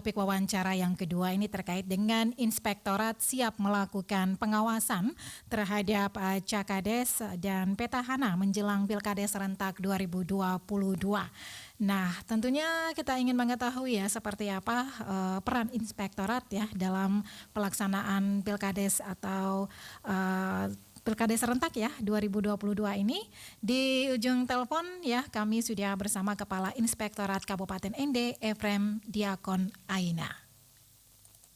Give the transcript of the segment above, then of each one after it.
topik wawancara yang kedua ini terkait dengan Inspektorat siap melakukan pengawasan terhadap Cakades dan Petahana menjelang Pilkades serentak 2022. Nah, tentunya kita ingin mengetahui ya seperti apa peran Inspektorat ya dalam pelaksanaan Pilkades atau Pilkades serentak ya 2022 ini. Di ujung telepon ya kami sudah bersama Kepala Inspektorat Kabupaten Ende, Efrem Diakon Aina.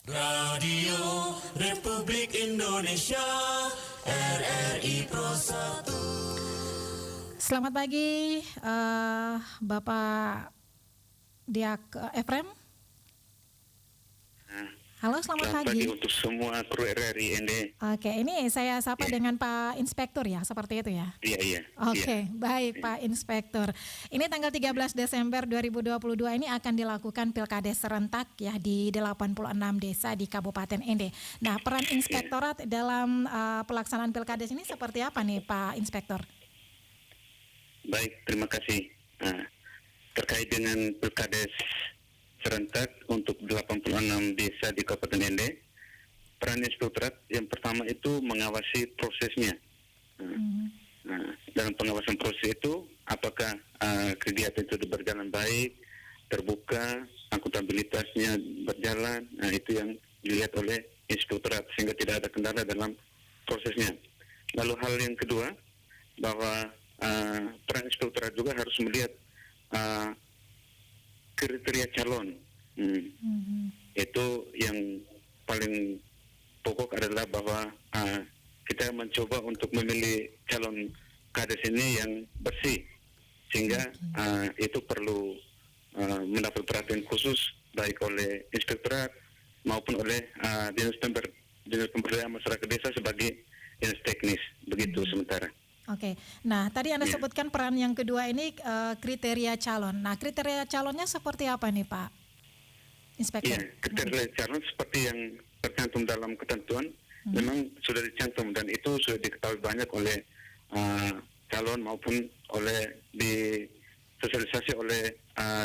Radio Republik Indonesia, RRI Pro 1. Selamat pagi Bapak Efrem. Halo, selamat pagi. Untuk semua kru RRI Ende. Oke, ini saya sapa dengan Pak Inspektur ya, seperti itu ya? Iya. Oke, baik Pak Inspektur. Ini tanggal 13 Desember 2022 ini akan dilakukan Pilkades serentak ya di 86 desa di Kabupaten Ende. Nah, peran Inspektorat dalam pelaksanaan Pilkades ini seperti apa nih Pak Inspektor? Baik, terima kasih. Terkait dengan Pilkades serentak untuk 86 desa di Kabupaten Ende, peran Inspektorat yang pertama itu mengawasi prosesnya. Dalam pengawasan proses itu, apakah kegiatan itu berjalan baik, terbuka, akuntabilitasnya berjalan, itu yang dilihat oleh Inspektorat sehingga tidak ada kendala dalam prosesnya. Lalu hal yang kedua, bahwa peran Inspektorat juga harus melihat kriteria calon. Itu yang paling pokok adalah bahwa kita mencoba untuk memilih calon kades ini yang bersih, sehingga itu perlu mendapat perhatian khusus baik oleh Inspektorat maupun oleh Dinas Pemberdayaan Masyarakat Desa sebagai dinas teknis, begitu sementara. Oke, nah tadi Anda sebutkan peran yang kedua ini kriteria calon. Nah, kriteria calonnya seperti apa nih Pak Inspektur? Ya, kriteria calon seperti yang tercantum dalam ketentuan memang sudah dicantum dan itu sudah diketahui banyak oleh calon maupun oleh disosialisasi oleh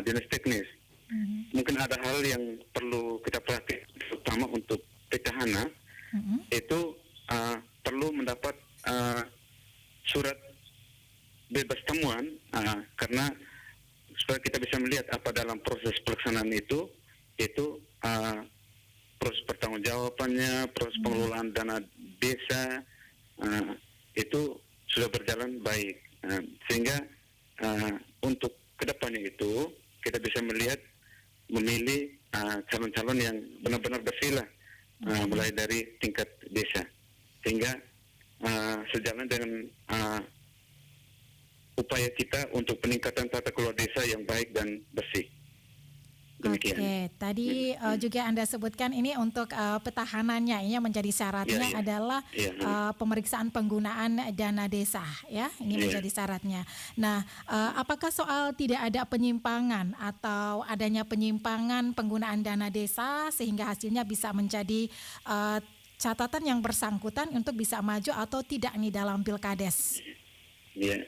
dinas teknis. Mungkin ada hal yang perlu kita perhatikan, terutama untuk petahana, itu perlu mendapat surat bebas temuan karena supaya kita bisa melihat apa dalam proses pelaksanaan itu proses pertanggungjawabannya, proses pengelolaan dana desa itu sudah berjalan baik, sehingga untuk kedepannya itu kita bisa memilih calon-calon yang benar-benar bersih lah, mulai dari tingkat desa, sehingga sejalan dengan upaya kita untuk peningkatan tata kelola desa yang baik dan bersih. Demikian. Oke, tadi juga Anda sebutkan ini untuk petahanannya, ini menjadi syaratnya adalah pemeriksaan penggunaan dana desa, ya, ini menjadi syaratnya. Nah, apakah soal tidak ada penyimpangan atau adanya penyimpangan penggunaan dana desa sehingga hasilnya bisa menjadi catatan yang bersangkutan untuk bisa maju atau tidak nih dalam Pilkades? Iya.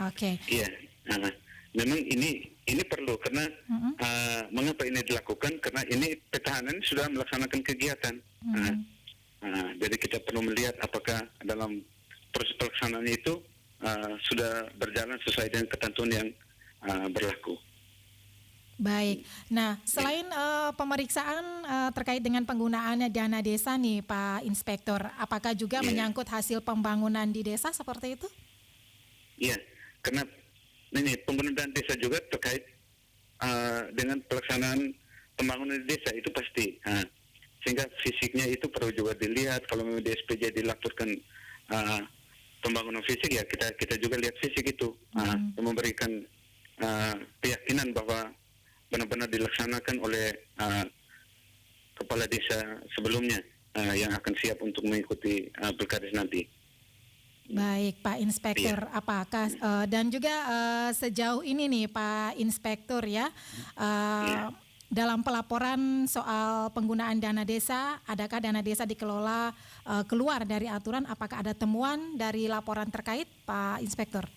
Oke. Iya. Memang ini perlu karena mengapa ini dilakukan? Karena ini petahana sudah melaksanakan kegiatan. Jadi kita perlu melihat apakah dalam proses pelaksanaan itu sudah berjalan sesuai dengan ketentuan yang berlaku. Baik. Nah, selain pemeriksaan terkait dengan penggunaan dana desa nih Pak Inspektor, apakah juga menyangkut hasil pembangunan di desa seperti itu? Iya, karena ini penggunaan dana desa juga terkait dengan pelaksanaan pembangunan di desa itu pasti. Sehingga fisiknya itu perlu juga dilihat. Kalau memang di SPJ dilaporkan pembangunan fisik, ya kita juga lihat fisik itu, memberikan keyakinan bahwa benar-benar dilaksanakan oleh kepala desa sebelumnya yang akan siap untuk mengikuti Pilkades nanti. Baik, Pak Inspektur, apakah dan juga sejauh ini nih Pak Inspektur ya, dalam pelaporan soal penggunaan dana desa, adakah dana desa dikelola keluar dari aturan? Apakah ada temuan dari laporan terkait, Pak Inspektur?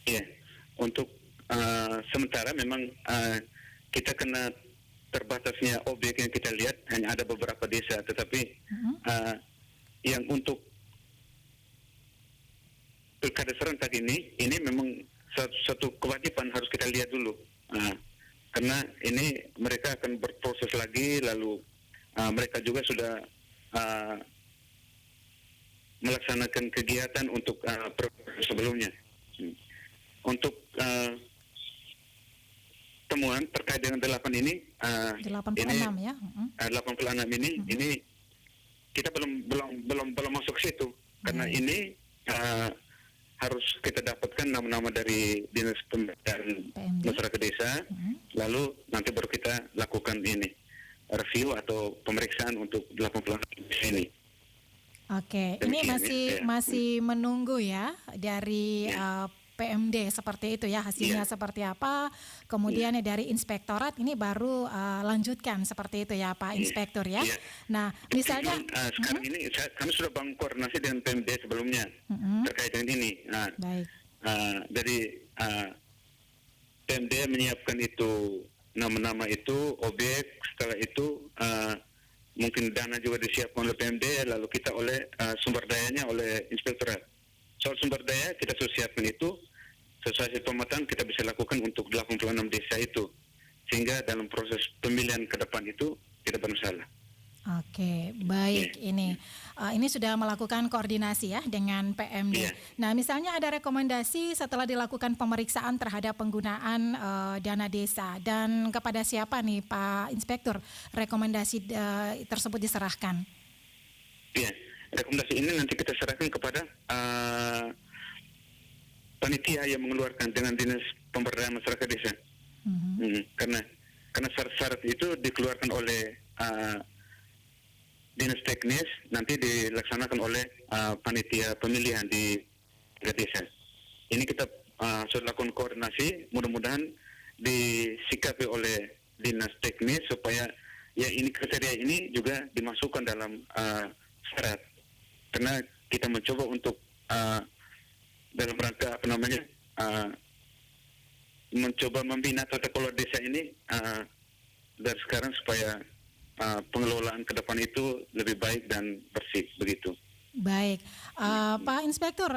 Iya, untuk sementara memang kita kena terbatasnya objek yang kita lihat hanya ada beberapa desa, tetapi yang untuk pilkada serentak ini memang satu kewajiban harus kita lihat dulu. Karena ini mereka akan berproses lagi, lalu mereka juga sudah melaksanakan kegiatan untuk sebelumnya. Untuk temuan terkait dengan 8 ini, 86 ya. 86 ini kita belum masuk ke situ, karena ini harus kita dapatkan nama-nama dari Dinas Pemberdayaan Masyarakat Desa, lalu nanti baru kita lakukan ini review atau pemeriksaan untuk 86 ini. Oke, ini masih menunggu ya dari PMD seperti itu ya, hasilnya seperti apa, kemudian dari inspektorat ini baru lanjutkan seperti itu ya Pak Inspektur ya. Nah misalnya sekarang ini kami sudah bangun koordinasi dengan PMD sebelumnya terkait dengan ini. Baik. Jadi PMD menyiapkan itu nama-nama itu, objek, setelah itu mungkin dana juga disiapkan oleh PMD, lalu kita oleh sumber dayanya oleh inspektorat. Soal sumber daya kita sudah siapkan itu, sesuai pemetaan kita bisa lakukan untuk 86 desa itu, sehingga dalam proses pemilihan ke depan itu tidak bermasalah. Oke, baik. Ini sudah melakukan koordinasi ya dengan PMD. Nah, misalnya ada rekomendasi setelah dilakukan pemeriksaan terhadap penggunaan dana desa, dan kepada siapa nih Pak Inspektur rekomendasi tersebut diserahkan? Iya, rekomendasi ini nanti kita serahkan kepada panitia yang mengeluarkan dengan Dinas Pemberdayaan Masyarakat Desa. Karena syarat-syarat itu dikeluarkan oleh Dinas Teknis, nanti dilaksanakan oleh panitia pemilihan di desa. Ini kita sudah lakukan koordinasi, mudah-mudahan disikapi oleh Dinas Teknis supaya ya ini kriteria ini juga dimasukkan dalam syarat. Karena kita mencoba untuk dalam rangka mencoba membina tata kelola desa ini dari sekarang supaya pengelolaan ke depan itu lebih baik dan bersih begitu. Baik, Pak Inspektur,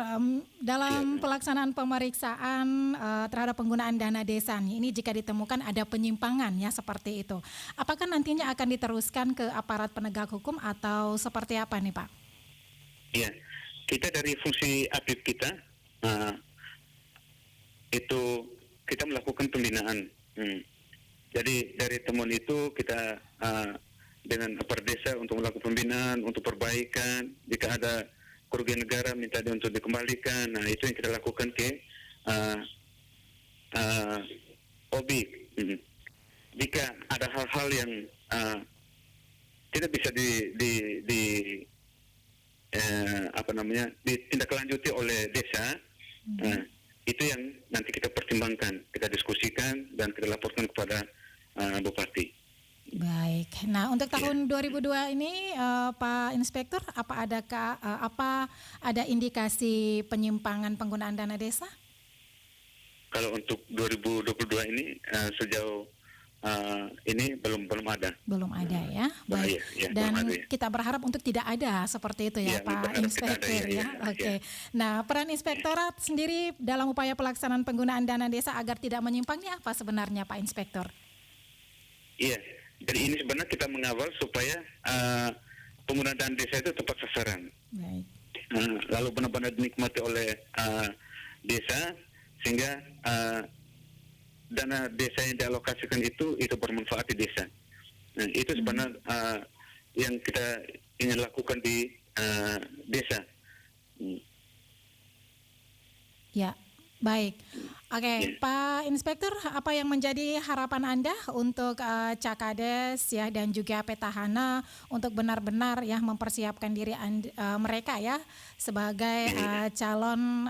dalam pelaksanaan pemeriksaan terhadap penggunaan dana desa ini jika ditemukan ada penyimpangan ya seperti itu, apakah nantinya akan diteruskan ke aparat penegak hukum atau seperti apa nih Pak? Iya, kita dari fungsi APIP kita itu kita melakukan pembinaan. Jadi dari temuan itu kita dengan aparat desa untuk melakukan pembinaan, untuk perbaikan. Jika ada kerugian negara minta dia untuk dikembalikan. Nah itu yang kita lakukan ke OBIK. Jika ada hal-hal yang tidak bisa ditindaklanjuti oleh desa, itu yang nanti kita pertimbangkan, kita diskusikan dan kita laporkan kepada Bupati. Baik. Nah, untuk tahun 2002 ini Pak Inspektur, apa ada indikasi penyimpangan penggunaan dana desa? Kalau untuk 2022 ini sejauh ini belum ada. Belum ada ya. Baik. Dan kita berharap untuk tidak ada seperti itu ya, Pak Inspektur ya. Oke. Nah, peran inspektorat sendiri dalam upaya pelaksanaan penggunaan dana desa agar tidak menyimpang ini apa sebenarnya Pak Inspektur? Iya. Jadi ini sebenarnya kita mengawal supaya penggunaan dana desa itu tepat sasaran. Baik. Lalu benar-benar dinikmati oleh desa sehingga dana desa yang dialokasikan itu bermanfaat di desa. Nah, itu sebenarnya yang kita ingin lakukan di desa. Ya, baik. Oke, Pak Inspektur, apa yang menjadi harapan Anda untuk Cakades ya dan juga Petahana untuk benar-benar ya mempersiapkan diri mereka ya sebagai calon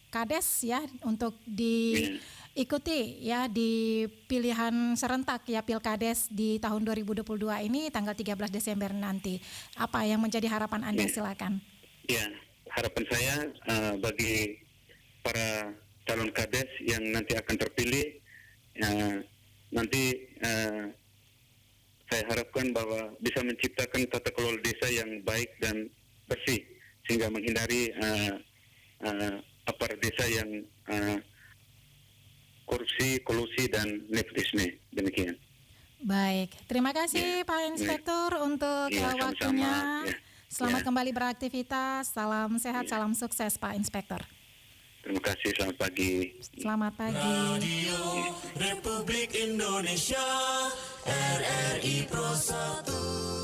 Kades ya untuk diikuti ya di pilihan serentak ya Pilkades di tahun 2022 ini tanggal 13 Desember nanti. Apa yang menjadi harapan Anda? Silakan. Ya, harapan saya bagi para calon Kades yang nanti akan terpilih nanti saya harapkan bahwa bisa menciptakan tata kelola desa yang baik dan bersih sehingga menghindari aparat desa yang korupsi, kolusi dan nepotisme. Demikian. Baik, terima kasih Pak Inspektur untuk sama-sama. waktunya. Selamat Ya. kembali beraktivitas. Salam sehat, salam sukses Pak Inspektur. Terima kasih, selamat pagi. Selamat pagi. Radio Republik Indonesia RRI Pro 1.